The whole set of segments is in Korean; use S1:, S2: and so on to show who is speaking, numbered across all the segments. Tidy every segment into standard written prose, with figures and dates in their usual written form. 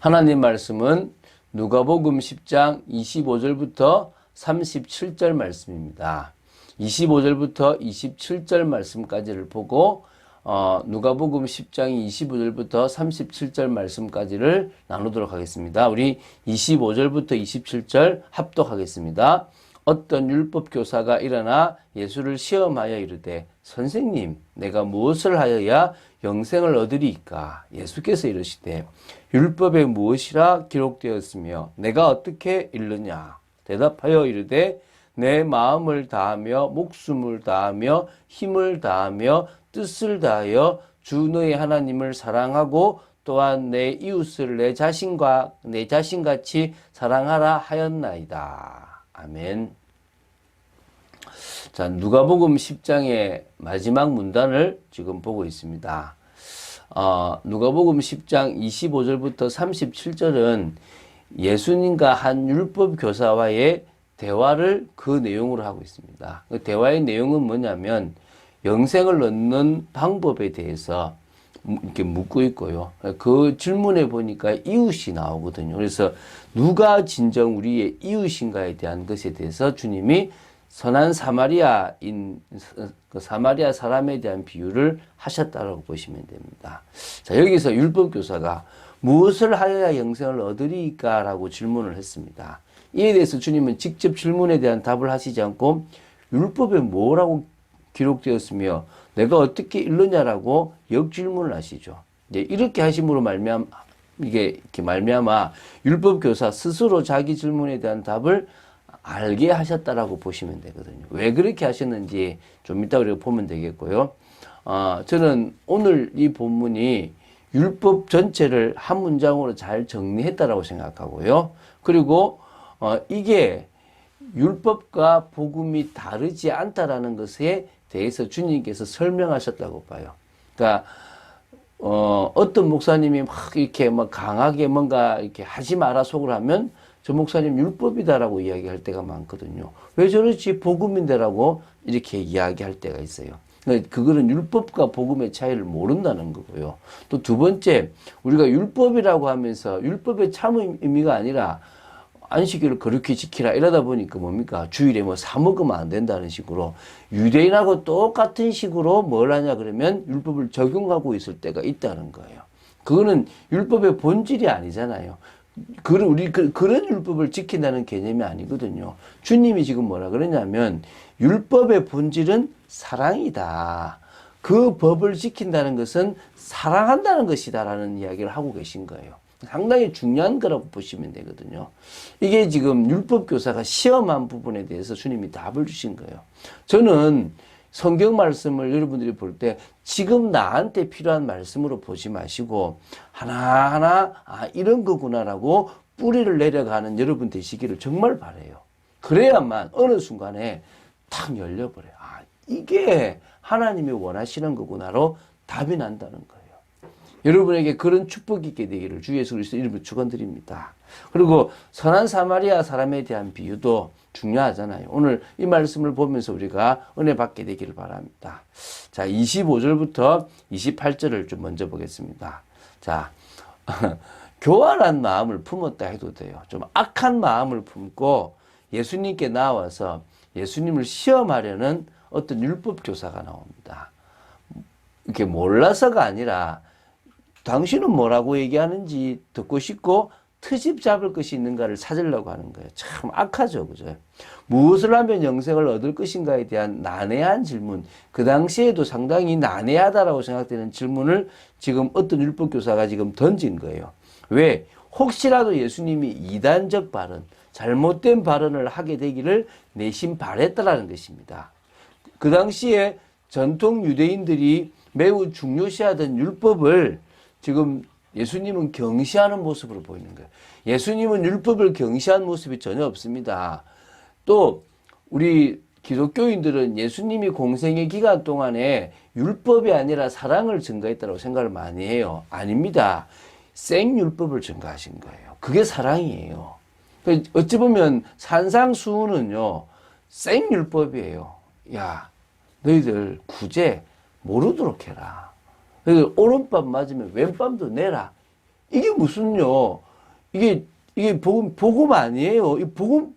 S1: 하나님 말씀은 누가복음 10장 25절부터 37절 말씀입니다. 25절부터 27절 말씀까지를 보고 누가복음 10장 25절부터 37절 말씀까지를 나누도록 하겠습니다. 우리 25절부터 27절 합독하겠습니다. 어떤 율법 교사가 일어나 예수를 시험하여 이르되 선생님 내가 무엇을 하여야 영생을 얻으리이까? 예수께서 이르시되 율법에 무엇이라 기록되었으며 내가 어떻게 읽느냐? 대답하여 이르되 내 마음을 다하며 목숨을 다하며 힘을 다하며 뜻을 다하여 주 너의 하나님을 사랑하고 또한 내 이웃을 내 자신같이 사랑하라 하였나이다. 아멘. 자, 누가복음 10장의 마지막 문단을 지금 보고 있습니다. 누가복음 10장 25절부터 37절은 예수님과 한 율법 교사와의 대화를 그 내용으로 하고 있습니다. 그 대화의 내용은 뭐냐면 영생을 얻는 방법에 대해서 이렇게 묻고 있고요. 그 질문에 보니까 이웃이 나오거든요. 그래서 누가 진정 우리의 이웃인가에 대한 것에 대해서 주님이 선한 사마리아인, 그 사마리아 사람에 대한 비유를 하셨다고 보시면 됩니다. 자, 여기서 율법교사가 무엇을 하여야 영생을 얻으리까? 라고 질문을 했습니다. 이에 대해서 주님은 직접 질문에 대한 답을 하시지 않고 율법에 뭐라고 기록되었으며 내가 어떻게 읽느냐라고 역질문을 하시죠. 이제 이렇게 하심으로 말미암아 율법교사 스스로 자기 질문에 대한 답을 알게 하셨다라고 보시면 되거든요. 왜 그렇게 하셨는지 좀 이따 우리가 보면 되겠고요. 저는 오늘 이 본문이 율법 전체를 한 문장으로 잘 정리했다라고 생각하고요. 그리고 이게 율법과 복음이 다르지 않다라는 것에 대해서 주님께서 설명하셨다고 봐요. 그러니까 어떤 목사님이 막 이렇게 막 강하게 뭔가 이렇게 하지 마라 속을 하면 저 목사님 율법이다라고 이야기할 때가 많거든요. 왜 저렇지 복음인데라고 이렇게 이야기할 때가 있어요. 그거는 율법과 복음의 차이를 모른다는 거고요. 또 두 번째, 우리가 율법이라고 하면서 율법의 참 의미가 아니라 안식일을 거룩히 지키라 이러다 보니까 뭡니까? 주일에 뭐 사 먹으면 안 된다는 식으로 유대인하고 똑같은 식으로 뭘 하냐 그러면 율법을 적용하고 있을 때가 있다는 거예요. 그거는 율법의 본질이 아니잖아요. 그런 율법을 지킨다는 개념이 아니거든요. 주님이 지금 뭐라 그러냐면 율법의 본질은 사랑이다. 그 법을 지킨다는 것은 사랑한다는 것이다라는 이야기를 하고 계신 거예요. 상당히 중요한 거라고 보시면 되거든요. 이게 지금 율법교사가 시험한 부분에 대해서 주님이 답을 주신 거예요. 저는 성경 말씀을 여러분들이 볼 때 지금 나한테 필요한 말씀으로 보지 마시고 하나하나 이런 거구나라고 뿌리를 내려가는 여러분 되시기를 정말 바라요. 그래야만 어느 순간에 탁 열려버려요. 이게 하나님이 원하시는 거구나로 답이 난다는 거예요. 여러분에게 그런 축복이 있게 되기를 주 예수 그리스도 이름으로 축원드립니다. 그리고 선한 사마리아 사람에 대한 비유도 중요하잖아요. 오늘 이 말씀을 보면서 우리가 은혜 받게 되기를 바랍니다. 자, 25절부터 28절을 좀 먼저 보겠습니다. 자, 교활한 마음을 품었다 해도 돼요. 좀 악한 마음을 품고 예수님께 나와서 예수님을 시험하려는 어떤 율법 교사가 나옵니다. 이렇게 몰라서가 아니라 당신은 뭐라고 얘기하는지 듣고 싶고 트집 잡을 것이 있는가를 찾으려고 하는 거예요. 참 악하죠. 그죠? 무엇을 하면 영생을 얻을 것인가에 대한 난해한 질문. 그 당시에도 상당히 난해하다라고 생각되는 질문을 지금 어떤 율법교사가 지금 던진 거예요. 왜? 혹시라도 예수님이 이단적 발언, 잘못된 발언을 하게 되기를 내심 바랬다라는 것입니다. 그 당시에 전통 유대인들이 매우 중요시하던 율법을 지금 예수님은 경시하는 모습으로 보이는 거예요. 예수님은 율법을 경시한 모습이 전혀 없습니다. 또 우리 기독교인들은 예수님이 공생의 기간 동안에 율법이 아니라 사랑을 증가했다고 생각을 많이 해요. 아닙니다. 생율법을 증가하신 거예요. 그게 사랑이에요. 어찌 보면 산상수훈은요, 생율법이에요. 야, 너희들 구제 모르도록 해라. 오른밤 맞으면 왼밤도 내라. 이게 무슨요, 이게 복음 아니에요. 이 복음,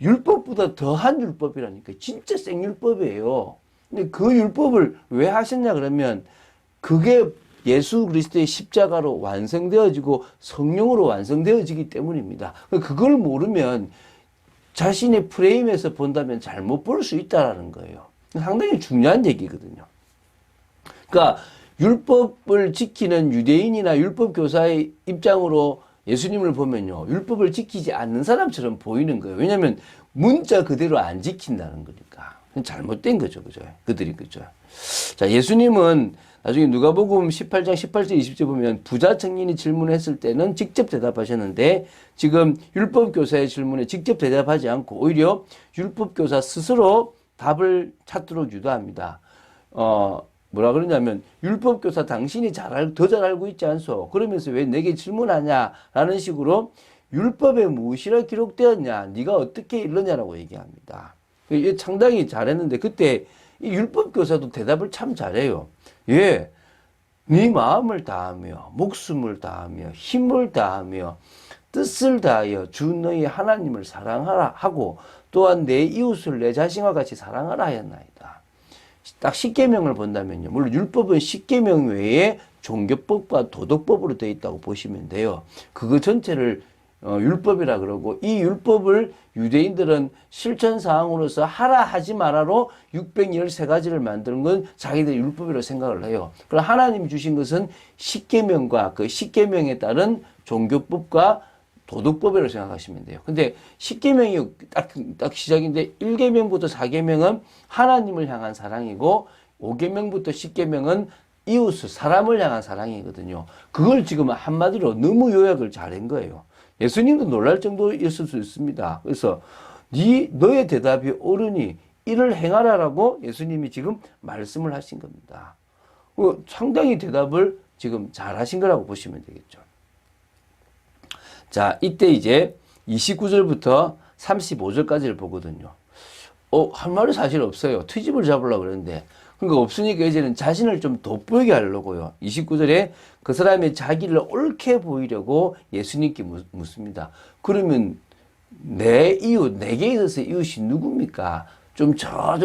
S1: 율법보다 더한 율법이라니까. 진짜 생율법이에요. 근데 그 율법을 왜 하셨냐 그러면 그게 예수 그리스도의 십자가로 완성되어지고 성령으로 완성되어지기 때문입니다. 그걸 모르면 자신의 프레임에서 본다면 잘못 볼 수 있다라는 거예요. 상당히 중요한 얘기거든요. 그러니까 율법을 지키는 유대인이나 율법 교사의 입장으로 예수님을 보면요, 율법을 지키지 않는 사람처럼 보이는 거예요. 왜냐하면 문자 그대로 안 지킨다는 거니까. 잘못된 거죠, 그죠? 그들이 그죠? 자, 예수님은 나중에 누가복음 18장 18절 20절 보면 부자 청년이 질문했을 때는 직접 대답하셨는데 지금 율법 교사의 질문에 직접 대답하지 않고 오히려 율법 교사 스스로 답을 찾도록 유도합니다. 뭐라 그러냐면 율법 교사 당신이 더 잘 알고 있지 않소? 그러면서 왜 내게 질문하냐라는 식으로 율법에 무엇이라 기록되었냐? 네가 어떻게 읽느냐라고 얘기합니다. 이게 상당히 잘했는데 그때 이 율법 교사도 대답을 참 잘해요. 예, 네 마음을 다하며 목숨을 다하며 힘을 다하며 뜻을 다하여 주 너희 하나님을 사랑하라 하고 또한 내 이웃을 내 자신과 같이 사랑하라 하였나이다. 딱 십계명을 본다면요. 물론 율법은 십계명 외에 종교법과 도덕법으로 되어 있다고 보시면 돼요. 그거 전체를 율법이라 그러고 이 율법을 유대인들은 실천 사항으로서 하라 하지 마라로 613가지를 만드는 건 자기들 율법이라고 생각을 해요. 그럼 하나님이 주신 것은 십계명과 그 십계명에 따른 종교법과 도덕법이라고 생각하시면 돼요. 근데 십계명이 딱 시작인데 1계명부터 4계명은 하나님을 향한 사랑이고 5계명부터 10계명은 이웃 사람을 향한 사랑이거든요. 그걸 지금 한마디로 너무 요약을 잘한 거예요. 예수님도 놀랄 정도였을 수 있습니다. 그래서 너의 대답이 옳으니 이를 행하라라고 예수님이 지금 말씀을 하신 겁니다. 상당히 대답을 지금 잘 하신 거라고 보시면 되겠죠. 자, 이때 이제 29절부터 35절까지를 보거든요. 할 말이 사실 없어요. 트집을 잡으려고 그러는데. 그러니까 없으니까 이제는 자신을 좀 돋보이게 하려고요. 29절에 그 사람이 자기를 옳게 보이려고 예수님께 묻습니다. 그러면 내 이웃, 내게 있어서 이웃이 누굽니까? 좀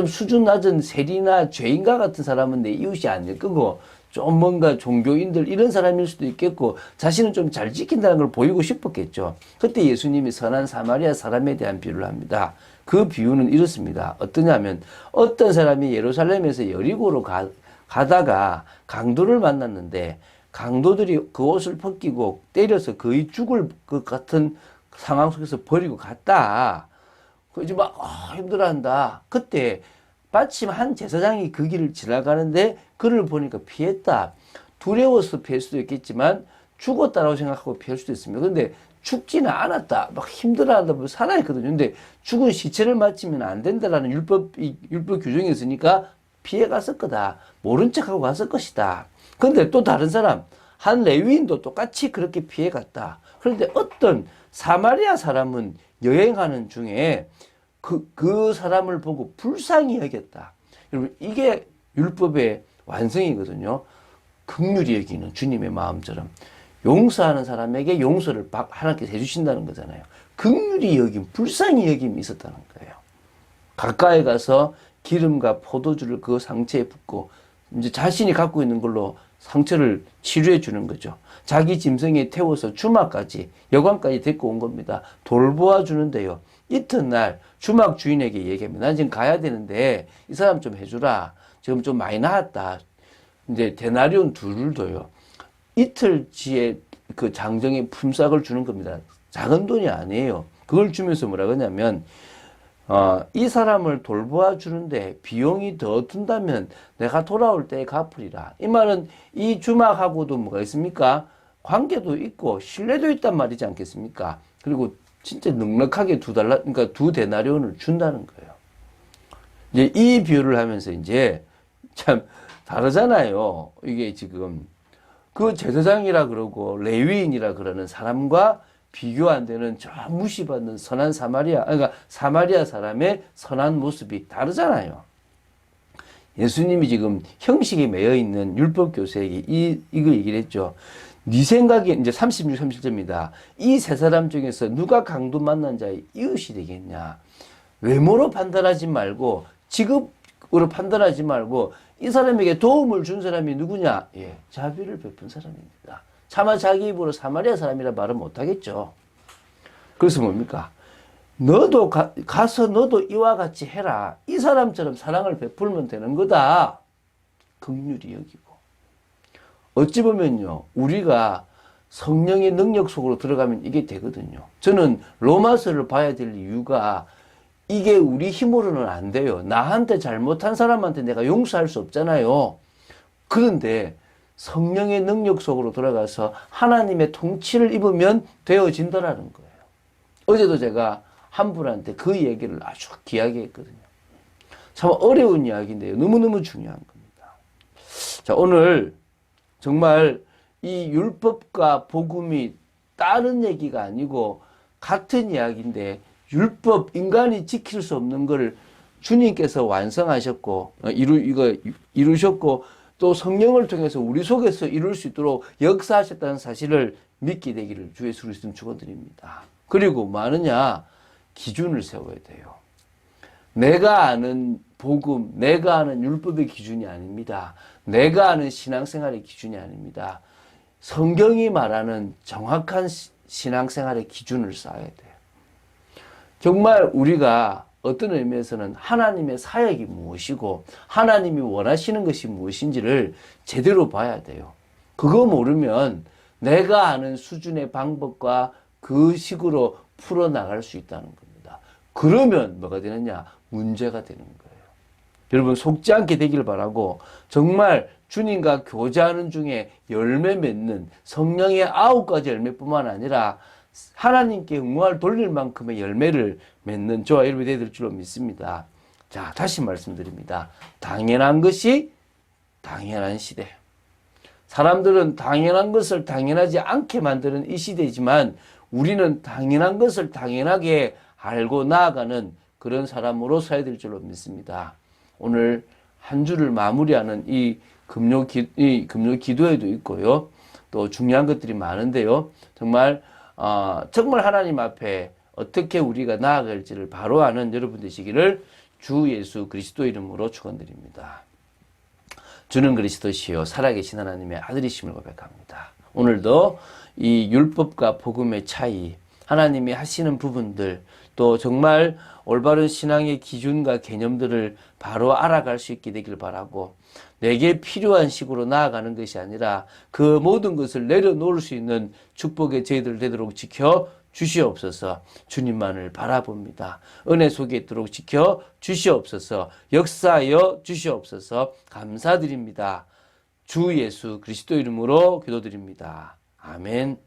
S1: 수준 낮은 세리나 죄인과 같은 사람은 내 이웃이 아닐 거고, 좀 뭔가 종교인들 이런 사람일 수도 있겠고, 자신은 좀 잘 지킨다는 걸 보이고 싶었겠죠. 그때 예수님이 선한 사마리아 사람에 대한 비유를 합니다. 그 비유는 이렇습니다. 어떠냐면 어떤 사람이 예루살렘에서 여리고로 가다가 강도를 만났는데 강도들이 그 옷을 벗기고 때려서 거의 죽을 것 같은 상황 속에서 버리고 갔다. 이제 막 힘들어한다. 그때 마침 한 제사장이 그 길을 지나가는데 그를 보니까 피했다. 두려워서 피할 수도 있겠지만 죽었다라고 생각하고 피할 수도 있습니다. 근데 죽지는 않았다. 막 힘들어한다. 살아있거든요. 근데 죽은 시체를 맞추면 안 된다라는 율법 규정이 있으니까 피해갔을 거다. 모른 척하고 갔을 것이다. 근데 또 다른 사람, 한 레위인도 똑같이 그렇게 피해갔다. 그런데 어떤 사마리아 사람은 여행하는 중에 그 사람을 보고 불쌍히 여겼다. 여러분, 이게 율법의 완성이거든요. 긍휼히 여기는 주님의 마음처럼. 용서하는 사람에게 용서를 하나님께서 해주신다는 거잖아요. 긍휼히 여김, 불쌍히 여김이 있었다는 거예요. 가까이 가서 기름과 포도주를 그 상처에 붓고 이제 자신이 갖고 있는 걸로 상처를 치료해 주는 거죠. 자기 짐승에 태워서 주막까지, 여관까지 데리고 온 겁니다. 돌보아 주는데요. 이튿날 주막 주인에게 얘기합니다. 난 지금 가야 되는데 이 사람 좀 해주라. 지금 좀 많이 나았다. 이제 데나리온 2를 줘요. 이틀치의 그 장정의 품삯을 주는 겁니다. 작은 돈이 아니에요. 그걸 주면서 뭐라 그러냐면 이 사람을 돌보아 주는데 비용이 더 든다면 내가 돌아올 때 갚으리라. 이 말은 이 주막하고도 뭐가 있습니까? 관계도 있고 신뢰도 있단 말이지 않겠습니까? 그리고 진짜 넉넉하게 그러니까 2데나리온을 준다는 거예요. 이제 이 비유를 하면서 이제 참 다르잖아요. 이게 지금 그 제사장이라 그러고 레위인이라 그러는 사람과 비교 안 되는 저 무시받는 선한 그러니까 사마리아 사람의 선한 모습이 다르잖아요. 예수님이 지금 형식에 매여 있는 율법 교사에게 이거 얘기를 했죠. 네 생각에 이제 36, 37절입니다. 이 세 사람 중에서 누가 강도 만난 자의 이웃이 되겠냐? 외모로 판단하지 말고 직업으로 판단하지 말고 이 사람에게 도움을 준 사람이 누구냐? 예, 자비를 베푼 사람입니다. 차마 자기 입으로 사마리아 사람이라 말은 못하겠죠. 그래서 뭡니까? 너도 가서 너도 이와 같이 해라. 이 사람처럼 사랑을 베풀면 되는 거다. 긍휼히 여기고. 어찌 보면요, 우리가 성령의 능력 속으로 들어가면 이게 되거든요. 저는 로마서를 봐야 될 이유가 이게 우리 힘으로는 안 돼요. 나한테 잘못한 사람한테 내가 용서할 수 없잖아요. 그런데 성령의 능력 속으로 들어가서 하나님의 통치를 입으면 되어진다라는 거예요. 어제도 제가 한 분한테 그 얘기를 아주 귀하게 했거든요. 참 어려운 이야기인데요. 너무너무 중요한 겁니다. 자, 오늘 정말 이 율법과 복음이 다른 얘기가 아니고 같은 이야기인데 율법, 인간이 지킬 수 없는 걸 주님께서 완성하셨고 이루셨고 또 성령을 통해서 우리 속에서 이룰 수 있도록 역사하셨다는 사실을 믿게 되기를 주 예수 그리스도는 축원드립니다. 그리고 많으냐? 기준을 세워야 돼요. 내가 아는 복음, 내가 아는 율법의 기준이 아닙니다. 내가 아는 신앙생활의 기준이 아닙니다. 성경이 말하는 정확한 신앙생활의 기준을 쌓아야 돼요. 정말 우리가 어떤 의미에서는 하나님의 사역이 무엇이고 하나님이 원하시는 것이 무엇인지를 제대로 봐야 돼요. 그거 모르면 내가 아는 수준의 방법과 그 식으로 풀어나갈 수 있다는 겁니다. 그러면 뭐가 되느냐? 문제가 되는 거예요. 여러분 속지 않게 되길 바라고 정말 주님과 교제하는 중에 열매 맺는 성령의 9가지 열매뿐만 아니라 하나님께 응모할 돌릴 만큼의 열매를 맺는 저와 여러분이 되실 줄로 믿습니다. 자, 다시 말씀드립니다. 당연한 것이 당연한 시대. 사람들은 당연한 것을 당연하지 않게 만드는 이 시대지만 우리는 당연한 것을 당연하게 알고 나아가는 그런 사람으로 서야 될 줄로 믿습니다. 오늘 한 주를 마무리하는 이 금요 기도에도 있고요. 또 중요한 것들이 많은데요. 정말 하나님 앞에 어떻게 우리가 나아갈지를 바로 아는 여러분 되시기를 주 예수 그리스도 이름으로 축원드립니다. 주는 그리스도시요 살아계신 하나님의 아들이심을 고백합니다. 오늘도 이 율법과 복음의 차이, 하나님이 하시는 부분들, 또 정말 올바른 신앙의 기준과 개념들을 바로 알아갈 수 있게 되길 바라고, 내게 필요한 식으로 나아가는 것이 아니라 그 모든 것을 내려놓을 수 있는 축복의 저희들 되도록 지켜 주시옵소서. 주님만을 바라봅니다. 은혜 속에 있도록 지켜 주시옵소서. 역사하여 주시옵소서. 감사드립니다. 주 예수 그리스도 이름으로 기도드립니다. 아멘.